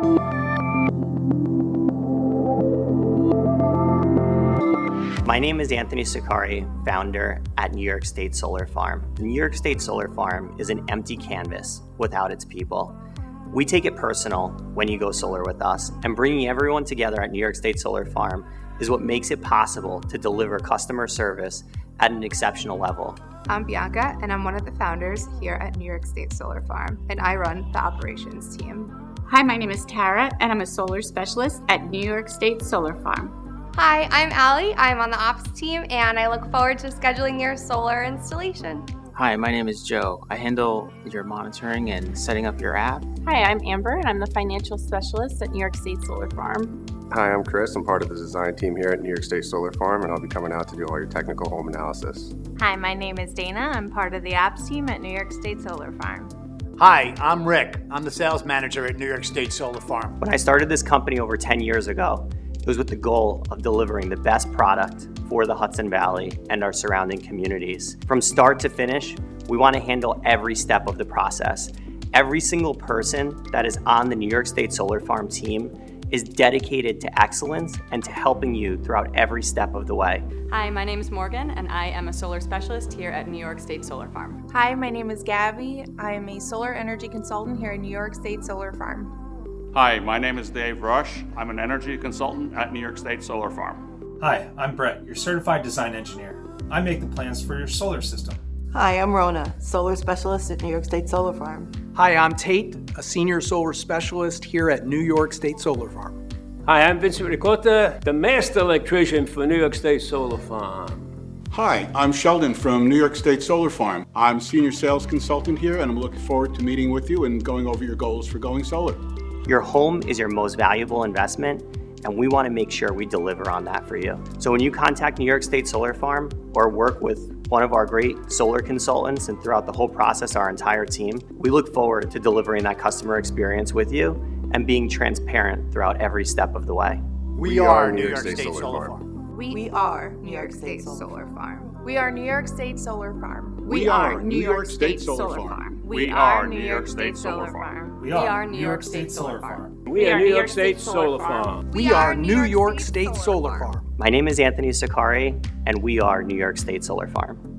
My name is Anthony Sakari, founder at New York State Solar Farm. The New York State Solar Farm is an empty canvas without its people. We take it personal when you go solar with us, and bringing everyone together at New York State Solar Farm is what makes it possible to deliver customer service at an exceptional level. I'm Bianca, and I'm one of the founders here at New York State Solar Farm, and I run the operations team. Hi, my name is Tara, and I'm a solar specialist at New York State Solar Farm. Hi, I'm Allie. I'm on the ops team, and I look forward to scheduling your solar installation. Hi, my name is Joe. I handle your monitoring and setting up your app. Hi, I'm Amber, and I'm the financial specialist at New York State Solar Farm. Hi, I'm Chris. I'm part of the design team here at New York State Solar Farm, and I'll be coming out to do all your technical home analysis. Hi, my name is Dana. I'm part of the ops team at New York State Solar Farm. Hi, I'm Rick. I'm the sales manager at New York State Solar Farm. When I started this company over 10 years ago, it was with the goal of delivering the best product for the Hudson Valley and our surrounding communities. From start to finish, we want to handle every step of the process. Every single person that is on the New York State Solar Farm team is dedicated to excellence and to helping you throughout every step of the way. Hi, my name is Morgan, and I am a solar specialist here at New York State Solar Farm. Hi, my name is Gabby. I am a solar energy consultant here at New York State Solar Farm. Hi, my name is Dave Rush. I'm an energy consultant at New York State Solar Farm. Hi, I'm Brett, your certified design engineer. I make the plans for your solar system. Hi, I'm Rona, solar specialist at New York State Solar Farm. Hi, I'm Tate, a senior solar specialist here at New York State Solar Farm. Hi, I'm Vincent Ricotta, the master electrician for New York State Solar Farm. Hi, I'm Sheldon from New York State Solar Farm. I'm senior sales consultant here, and I'm looking forward to meeting with you and going over your goals for going solar. Your home is your most valuable investment, and we want to make sure we deliver on that for you. So when you contact New York State Solar Farm or work with one of our great solar consultants and throughout the whole process, our entire team, we look forward to delivering that customer experience with you and being transparent throughout every step of the way. We are New York State Solar Farm. We are New York State Solar Farm. We are New York State Solar Farm. We are New York State Solar Farm. We are New York State Solar Farm. We are New York State Solar Farm. We are New York State Solar Farm. We are New York State Solar Farm. My name is Anthony Sakari, and we are New York State Solar Farm.